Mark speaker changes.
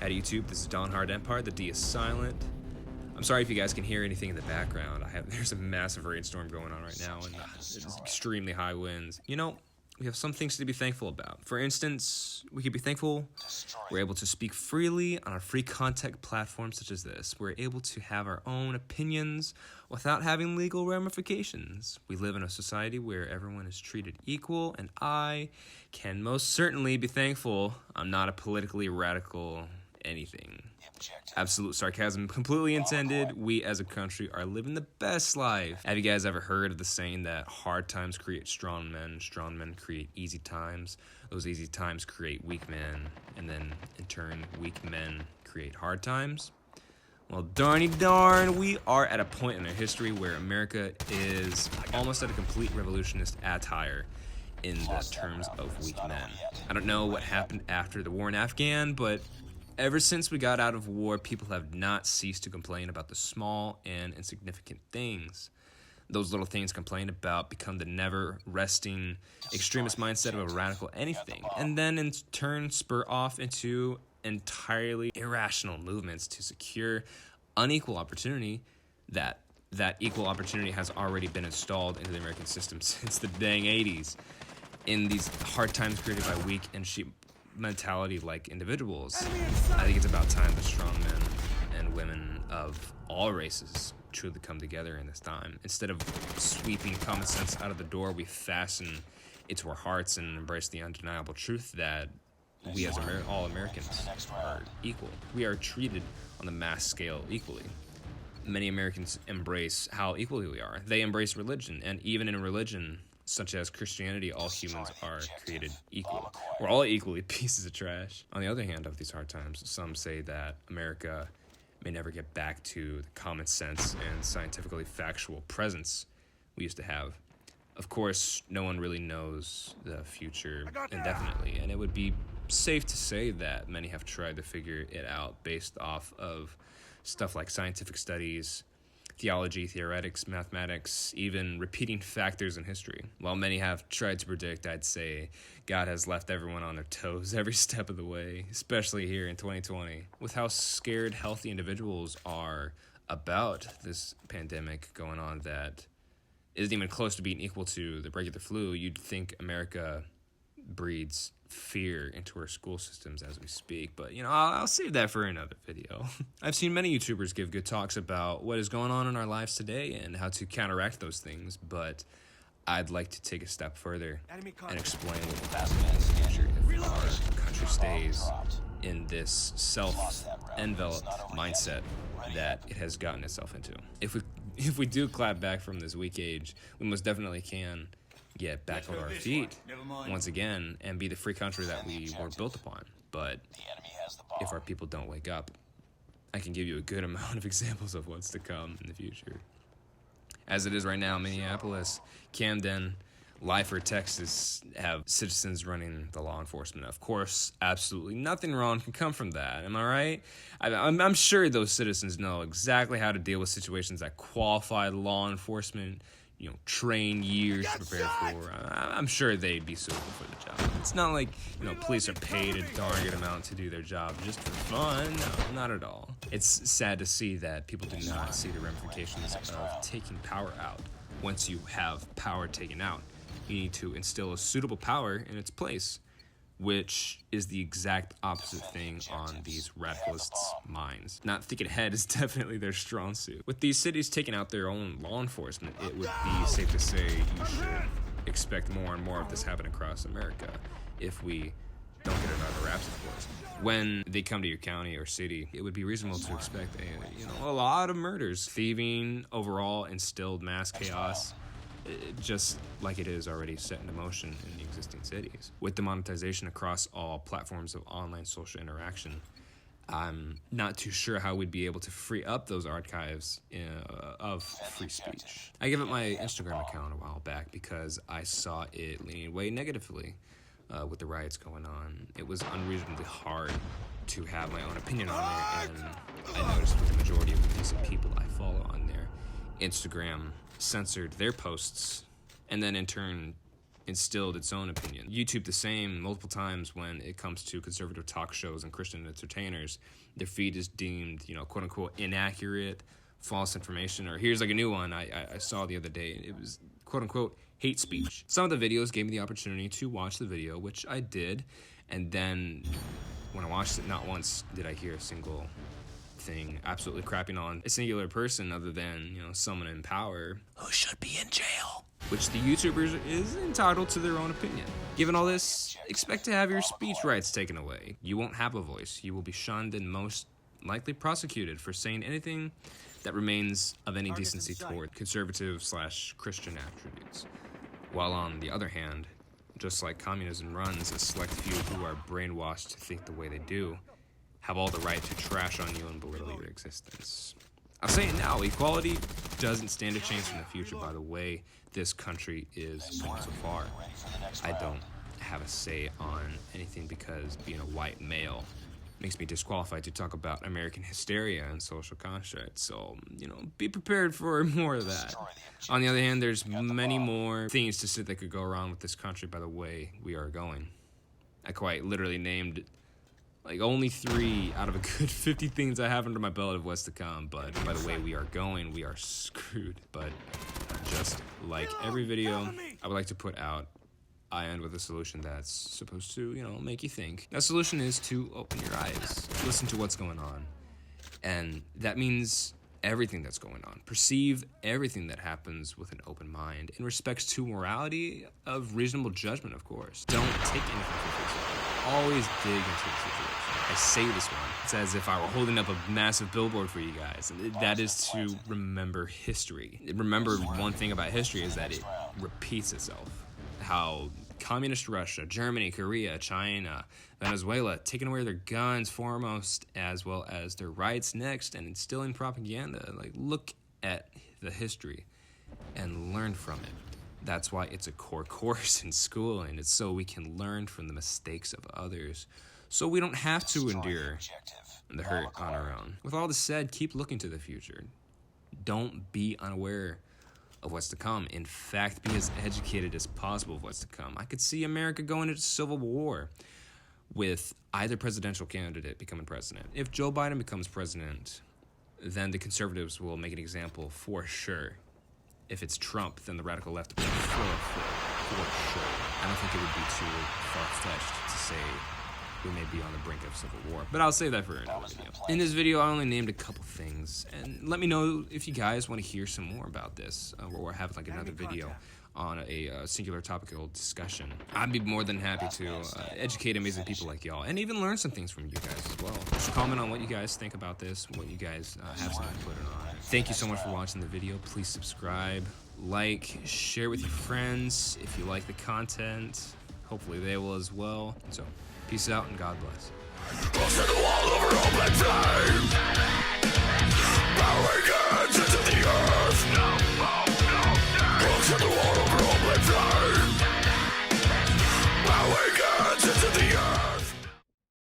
Speaker 1: Howdy YouTube, this is Don Hard Empire, the D is silent. I'm sorry if you guys can hear anything in the background. There's a massive rainstorm going on right now, and it's extremely high winds. You know, we have some things to be thankful about. For instance, we could be thankful we're able to speak freely on a free content platform such as this. We're able to have our own opinions without having legal ramifications. We live in a society where everyone is treated equal, and I can most certainly be thankful I'm not a politically radical anything. Absolute sarcasm completely intended. We as a country are living the best life. Have you guys ever heard of the saying that hard times create strong men create easy times, those easy times create weak men, and then in turn weak men create hard times? Well, darny darn, we are at a point in our history where America is almost at a complete revolutionist attire in the terms of weak men. I don't know what happened after the war in Afghan, but ever since we got out of war, people have not ceased to complain about the small and insignificant things. Those little things complained about become the never-resting extremist mindset of a radical anything, and then in turn spur off into entirely irrational movements to secure unequal opportunity. That equal opportunity has already been installed into the American system since the dang 80s. In these hard times created by weak and sheep mentality like individuals, I think it's about time the strong men and women of all races truly come together in this time. Instead of sweeping common sense out of the door, we fasten it to our hearts and embrace the undeniable truth that we as all Americans are equal. We are treated on the mass scale equally. Many Americans embrace how equally we are. They embrace religion, and even in religion, such as Christianity, all humans are created equal. We're all equally pieces of trash. On the other hand, of these hard times, some say that America may never get back to the common sense and scientifically factual presence we used to have. Of course, no one really knows the future indefinitely, and it would be safe to say that many have tried to figure it out based off of stuff like scientific studies, theology, theoretics, mathematics, even repeating factors in history. While many have tried to predict, I'd say God has left everyone on their toes every step of the way, especially here in 2020. With how scared healthy individuals are about this pandemic going on that isn't even close to being equal to the regular flu, you'd think America breeds fear into our school systems as we speak, but I'll save that for another video. I've seen many YouTubers give good talks about what is going on in our lives today and how to counteract those things, but I'd like to take a step further and explain what will happen in the future if our country stays in this self-enveloped mindset that it has gotten itself into. If we do clap back from this weak age, we most definitely can get back on our feet once again and be the free country that we were built upon. But if our people don't wake up, I can give you a good amount of examples of what's to come in the future. As it is right now, Minneapolis, Camden, Lyford, Texas have citizens running the law enforcement. Of course, absolutely nothing wrong can come from that. Am I right? I'm sure those citizens know exactly how to deal with situations that qualified law enforcement train years to prepare for. I'm sure they'd be suitable for the job. It's not like, police are paid a darn good amount to do their job just for fun. No, not at all. It's sad to see that people do not see the ramifications of taking power out. Once you have power taken out, you need to instill a suitable power in its place, which is the exact opposite thing on these radicalists' minds. Not thinking ahead is definitely their strong suit. With these cities taking out their own law enforcement, it would be safe to say you should expect more and more of this happen across America if we don't get it out of the wraps, of course. When they come to your county or city, it would be reasonable to expect a lot of murders, thieving, overall instilled mass chaos, just like it is already set into motion in the existing cities. With the monetization across all platforms of online social interaction, I'm not too sure how we'd be able to free up those archives of free speech. I gave up my Instagram account a while back because I saw it leaning way negatively with the riots going on. It was unreasonably hard to have my own opinion on there, and I noticed with the majority of the decent people I follow on there, Instagram censored their posts and then in turn instilled its own opinion. YouTube the same multiple times when it comes to conservative talk shows and Christian entertainers. Their feed is deemed, quote unquote, inaccurate, false information, or here's like a new one I saw the other day. It was quote unquote hate speech. Some of the videos gave me the opportunity to watch the video, which I did, and then when I watched it, not once did I hear a single thing absolutely crapping on a singular person other than, someone in power who should be in jail, which the YouTubers is entitled to their own opinion. Given all this, expect to have your speech rights taken away. You won't have a voice. You will be shunned and most likely prosecuted for saying anything that remains of any decency toward conservative/Christian attributes. While on the other hand, just like communism runs, a select few who are brainwashed to think the way they do have all the right to trash on you and belittle your existence. I'll say it now, equality doesn't stand a chance in the future by the way this country is going so far. I don't have a say on anything because being a white male makes me disqualified to talk about American hysteria and social constructs. So, be prepared for more of that. On the other hand, there's many more things to say that could go wrong with this country by the way we are going. I quite literally named only 3 out of a good 50 things I have under my belt of what's to come, but by the way we are going, we are screwed. But just like every video I would like to put out, I end with a solution that's supposed to, make you think. That solution is to open your eyes, listen to what's going on. And that means everything that's going on. Perceive everything that happens with an open mind in respects to morality of reasonable judgment, of course. Don't take anything for yourself. Always dig into the situation. I say this one. It's as if I were holding up a massive billboard for you guys. And that is to remember history. Remember, one thing about history is that it repeats itself. How communist Russia, Germany, Korea, China, Venezuela taking away their guns foremost, as well as their rights next, and instilling propaganda. Look at the history and learn from it. That's why it's a core course in school, and it's so we can learn from the mistakes of others, so we don't have to endure the hurt on our own. With all this said, keep looking to the future. Don't be unaware of what's to come. In fact, be as educated as possible of what's to come. I could see America going into civil war with either presidential candidate becoming president. If Joe Biden becomes president, then the conservatives will make an example for sure. If it's Trump, then the radical left will for sure. I don't think it would be too far-fetched to say we may be on the brink of civil war, but I'll save that for another video. In this video, I only named a couple things, and let me know if you guys want to hear some more about this, or have another video on a singular topical discussion. I'd be more than happy to educate amazing people like y'all, and even learn some things from you guys as well. Just comment on what you guys think about this, what you guys have some input on. Thank you so much for watching the video. Please subscribe, like, share with your friends if you like the content. Hopefully they will as well. So, peace out and God bless. Bowing hands into the earth.